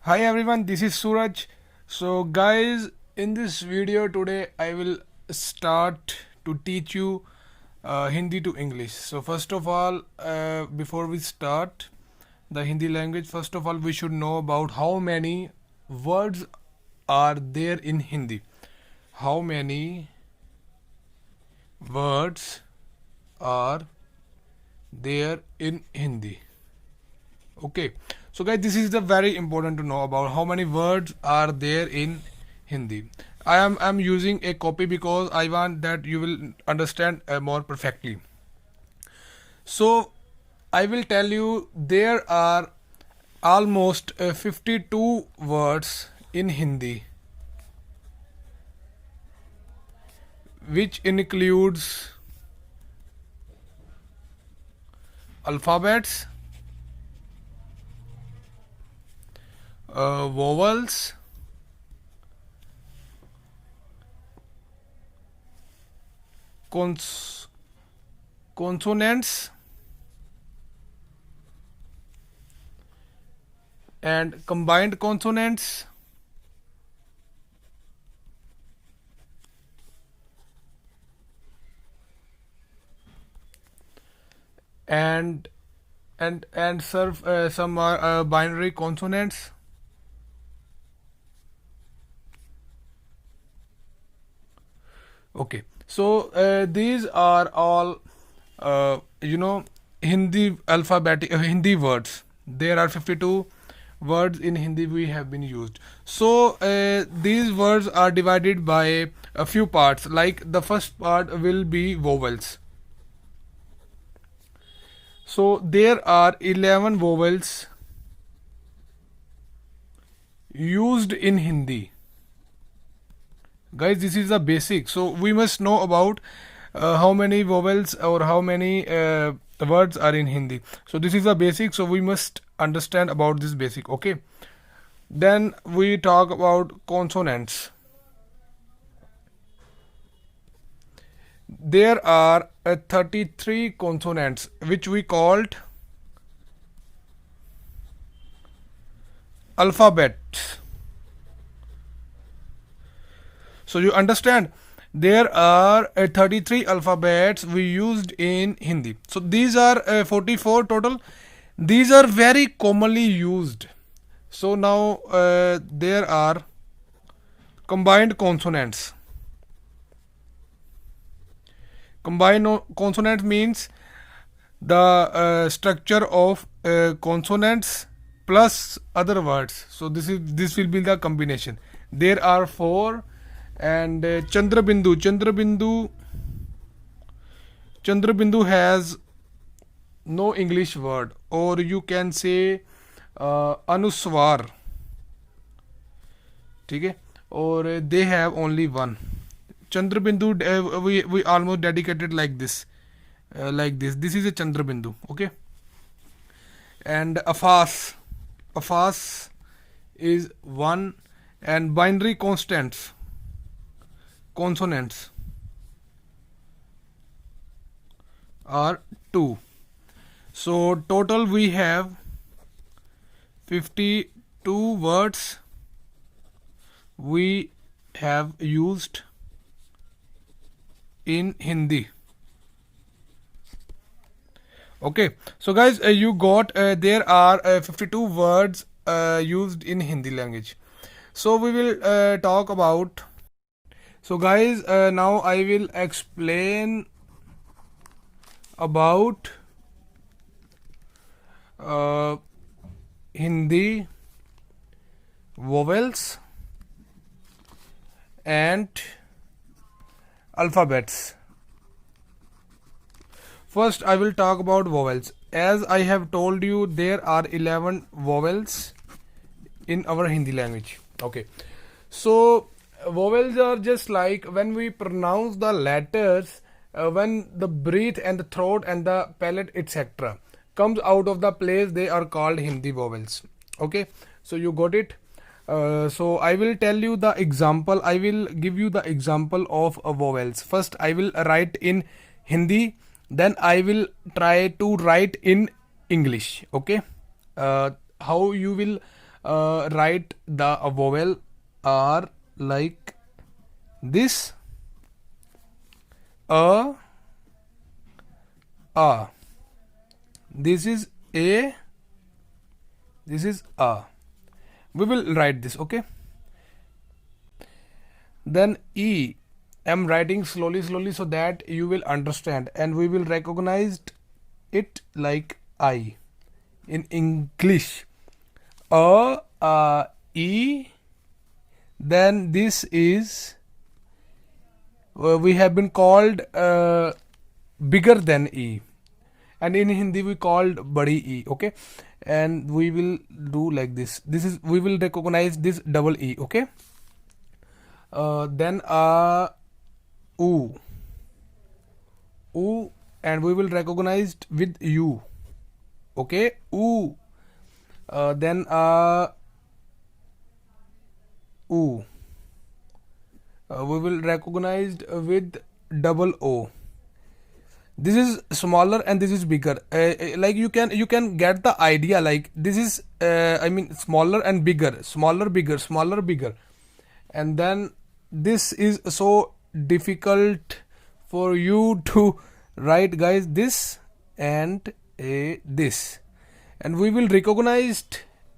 Hi everyone, this is Suraj. So guys, in this video today I will start to teach you Hindi to English. So first of all, before we start the Hindi language, first of all we should know about how many words are there in Hindi. How many words are there in Hindi? Okay, so guys, this is the very important to know about how many words are there in Hindi. I'm using a copy because I want that you will understand more perfectly. So I will tell you there are almost 52 words in Hindi, which includes alphabets, vowels, consonants, and combined consonants, and serve some binary consonants. Okay, so these are all Hindi alphabetic Hindi words. There are 52 words in Hindi we have been used. So these words are divided by a few parts. Like the first part will be vowels. So there are 11 vowels used in Hindi. Guys, this is the basic. So we must know about how many vowels or how many words are in Hindi. So this is the basic. So we must understand about this basic. Okay. Then we talk about consonants. There are 33 consonants which we called alphabets. So you understand there are 33 alphabets we used in Hindi. So these are 44 total. These are very commonly used. So now there are combined consonants. Combined consonant means the structure of consonants plus other words. So this will be the combination. There are 4. And Chandrabindu has no English word, or you can say Anuswar. Okay, or they have only one. Chandrabindu we almost dedicated like this, This is a Chandrabindu. Okay, and Afas is one, and binary consonants are 2. So total we have 52 words we have used in Hindi. Okay, so guys, you got there are 52 words used in Hindi language. So we will talk about. So guys, now I will explain about Hindi vowels and alphabets. First I will talk about vowels. As I have told you, there are 11 vowels in our Hindi language. Okay, so vowels are just like when we pronounce the letters, when the breath and the throat and the palate etc comes out of the place, they are called Hindi vowels. Okay, so you got it. So I will tell you the example. I will give you the example of vowels. First I will write in Hindi, then I will try to write in English. Okay, how you will write the vowel are like this: a, this is a, this is a. We will write this, okay? Then E, I'm writing slowly so that you will understand, and we will recognize it like I in English. E. Then this is we have been called bigger than E, and in Hindi we called badi E, okay? And we will do like this. This is, we will recognize this double E, okay? Then U, and we will recognize with U, okay? U. Then U, we will recognize with double O. This is smaller and this is bigger. Like you can get the idea. Like this is I mean smaller and bigger, smaller bigger, smaller bigger, and then this is so difficult for you to write, guys. This and this, and we will recognize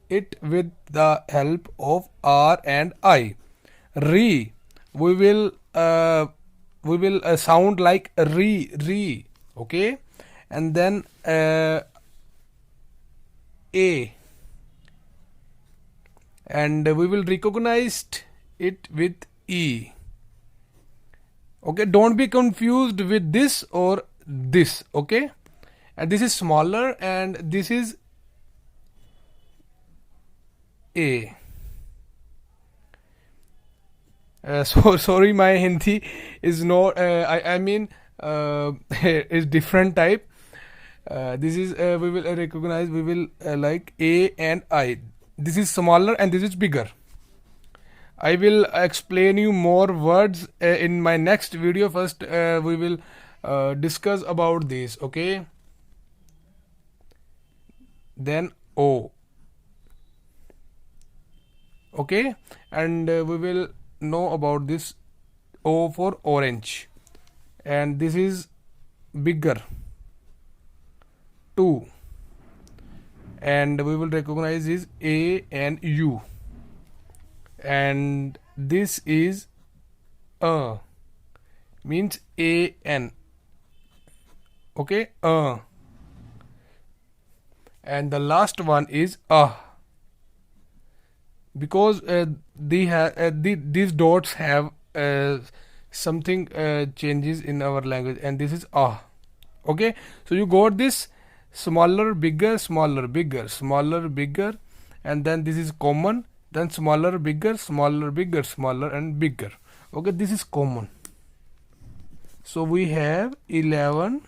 it with the help of R and I. Re, we will sound like re, okay? And then A, and we will recognize it with E, okay? Don't be confused with this or this, okay? And this is smaller and this is A. So sorry, my Hindi is not I mean is different type. This is we will recognize, we will like A and I. This is smaller and this is bigger. I will explain you more words in my next video. First we will discuss about this, okay? Then O, okay? And we will know about this O for orange, and this is bigger 2, and we will recognize is A and U, and this is means A N, okay? And the last one is because these dots have something changes in our language, and this is okay? So you got this smaller bigger, smaller bigger, smaller bigger, and then this is common, then smaller bigger, smaller bigger, smaller and bigger, okay? This is common. So we have 11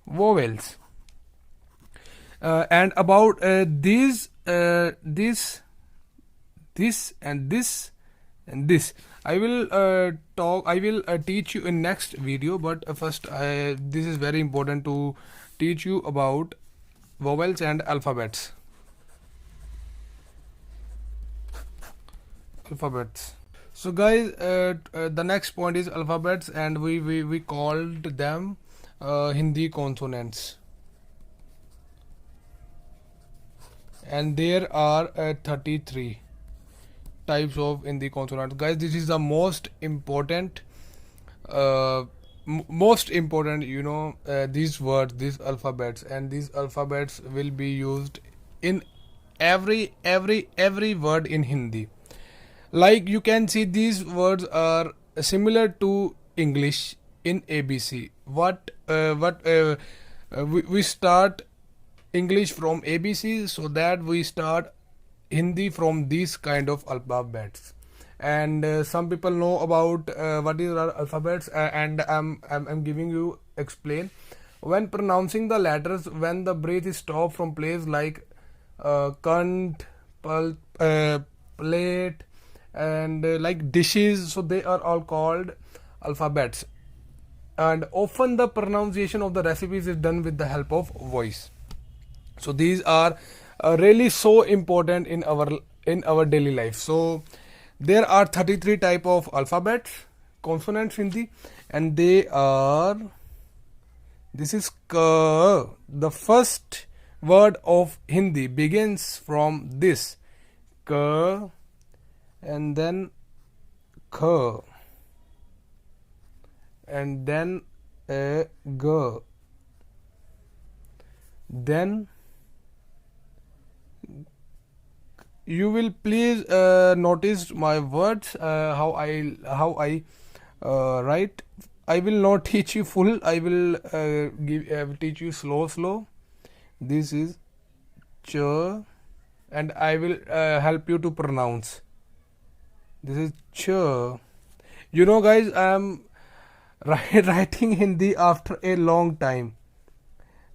vowels. And about this and this and this and this, I will teach you in next video. But first this is very important to teach you about vowels and alphabets. So guys, the next point is alphabets, and we called them Hindi consonants. And there are 33 types of Hindi consonants, guys. This is the most important you know, these words, these alphabets, and these alphabets will be used in every word in Hindi. Like you can see, these words are similar to English in ABC. We start English from ABC, so that we start Hindi from these kind of alphabets. And some people know about what is our alphabets, and I'm giving you explain. When pronouncing the letters, when the breath is stopped from place like cunt, plate, and like dishes, so they are all called alphabets. And often the pronunciation of the recipes is done with the help of voice. So these are really so important in our daily life. So there are 33 type of alphabets, consonants Hindi, and they are, this is ka. The first word of Hindi begins from this ka, and then kha, and then a g, then you will please notice my words, how I write. I will not teach you full. I will teach you slow. This is ch, and I will help you to pronounce. This is ch. You know, guys, I am writing Hindi after a long time.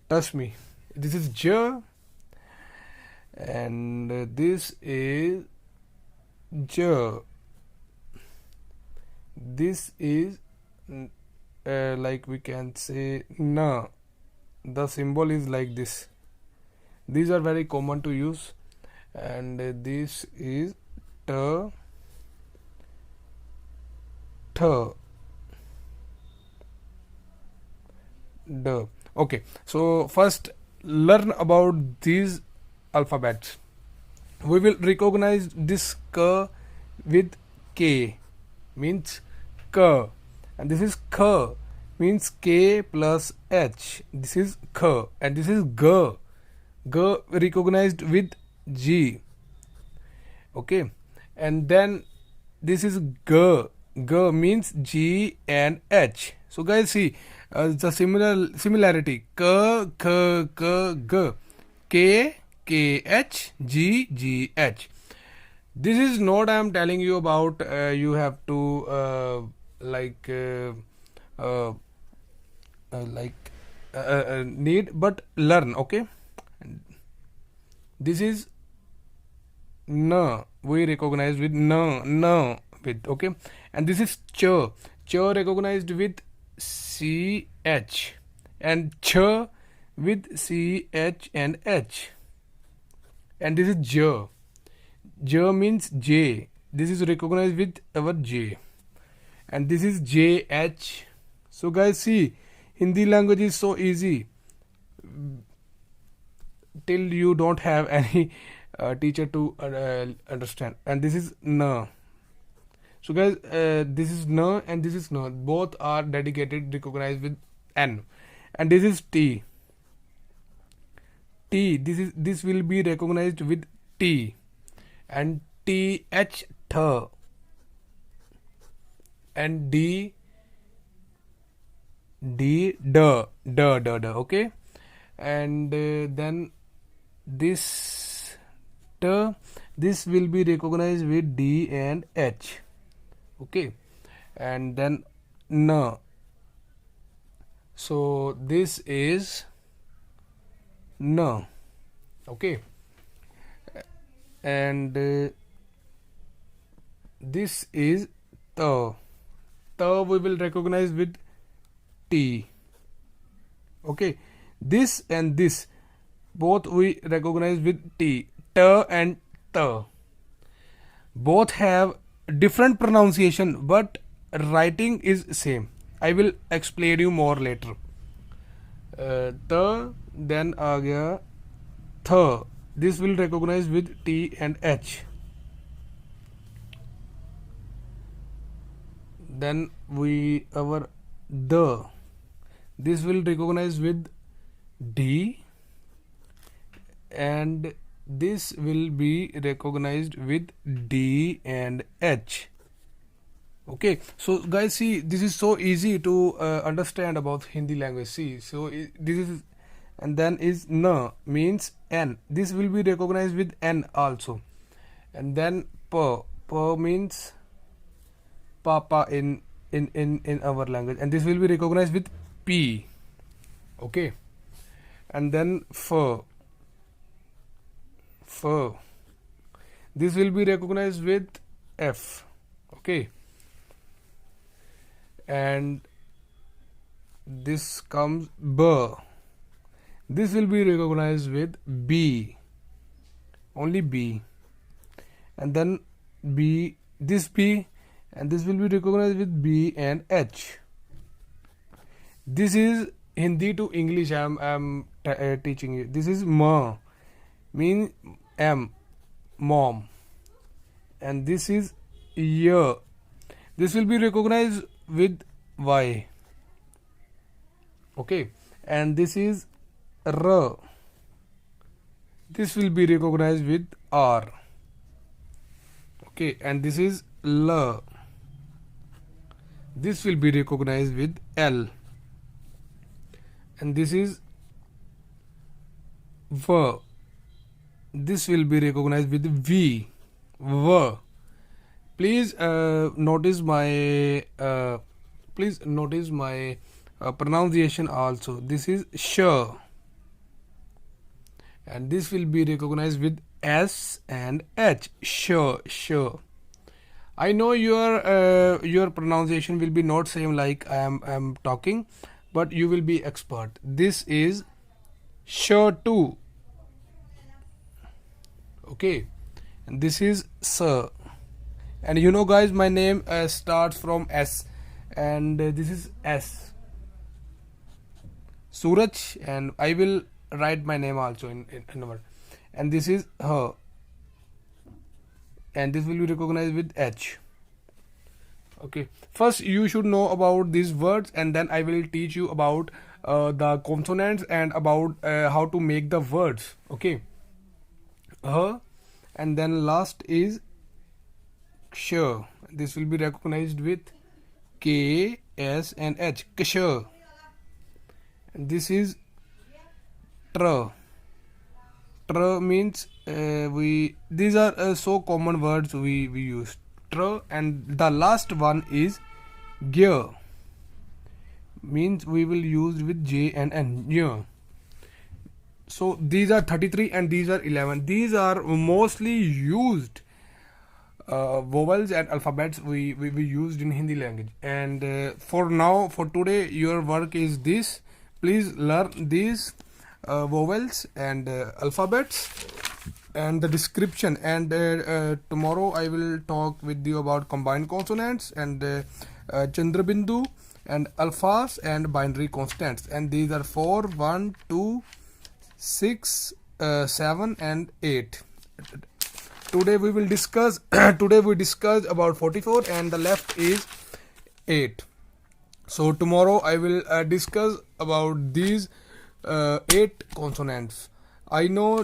Trust me. This is j, and this is j. This is like we can say na. The symbol is like this. These are very common to use, and this is t, th, d. Okay, so first learn about these alphabets. We will recognize this k with k, means k, and this is k, means k plus h. This is k, and this is g. G recognized with g. Okay, and then this is g. G means g and h. So guys, see the similarity: k, k, k, g, k, k, h, g, g, h. This is not I am telling you about. You have to need, but learn. Okay, this is n. We recognize with n with, okay, and this is ch. Ch recognized with ch, and ch with ch and h, and this is j. J means j. This is recognized with our j, and this is jh. So guys, see, Hindi language is so easy till you don't have any teacher to understand. And this is n. So guys, this is n and this is n. Both are dedicated, recognized with n. And this is t. T. This will be recognized with t. And th, th, and d, d, d, okay, and then this t, this will be recognized with d and h, okay, and then n. So this is n, okay, and this is t. T we will recognize with t, okay. This and this both we recognize with t. T and t both have different pronunciation, but writing is same. I will explain you more later. T, then आ गया th. This will recognize with t and h. Then our the. This will recognize with d, and this will be recognized with d and h. Okay, so guys, see, this is so easy to understand about Hindi language. See, so this is, and then is n, means n. This will be recognized with n also, and then p. P means papa in our language, and this will be recognized with p, okay, and then f. This will be recognized with f, okay, and this comes b. This will be recognized with b, only B, and then B, this B, and this will be recognized with B and H. This is Hindi to English. I'm teaching you. This is Ma, mean M, mom, and this is Ya. This will be recognized with Y. Okay, and this is R. This will be recognized with R. Okay, and this is L. This will be recognized with L. And this is V. This will be recognized with V. V. Please notice my pronunciation also. This is sh, and this will be recognized with S and H. Sh. I know your pronunciation will be not same like I am talking, but you will be expert. This is sh too. Okay, and this is S. And you know, guys, my name starts from S, and this is S. Suraj, and I will write my name also in word. And this is her, and this will be recognized with H. Okay, first you should know about these words, and then I will teach you about the consonants and about how to make the words. Okay, and then last is ksha. This will be recognized with K, S and H. Ksha. And this is tra. Tra means these are so common words we use. Tra. And the last one is gear, means we will use with J and N. Yeah. So these are 33 and these are 11. These are mostly used vowels and alphabets we used in Hindi language. And for today, your work is this. Please learn these vowels and alphabets and the description. And tomorrow I will talk with you about combined consonants and Chandrabindu and alphas and binary constants. And these are 4, 1, 2, 6, 7 and 8. Today we will discuss about 44 and the left is 8. So tomorrow I will discuss about these 8 consonants. I know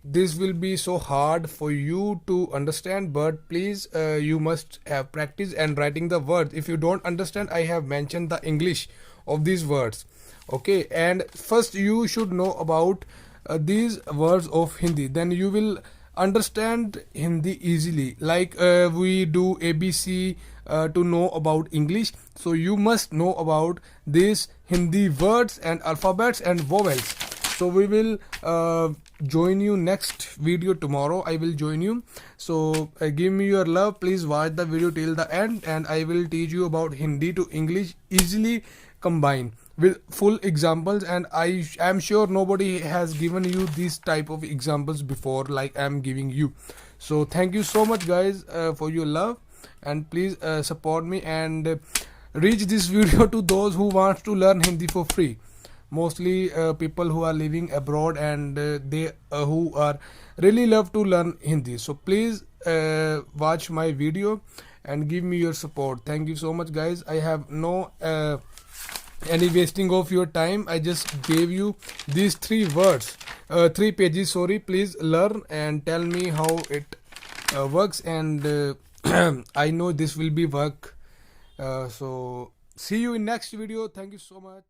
this will be so hard for you to understand, but please you must have practice and writing the words. If you don't understand, I have mentioned the English of these words. Okay, and first you should know about these words of Hindi, then you will understand Hindi easily. Like we do ABC to know about English, so you must know about these Hindi words and alphabets and vowels. So we will join you next video tomorrow. I will join you. So give me your love. Please watch the video till the end, and I will teach you about Hindi to English easily combined with full examples. And I am sure nobody has given you this type of examples before like I am giving you. So thank you so much, guys, for your love, and please support me and reach this video to those who want to learn Hindi for free. Mostly people who are living abroad and they who are really love to learn Hindi. So please watch my video and give me your support. Thank you so much, guys. I have no any wasting of your time. I just gave you these 3 words, 3 pages, sorry. Please learn and tell me how it works, and I know this will be work. So see you in next video. Thank you so much.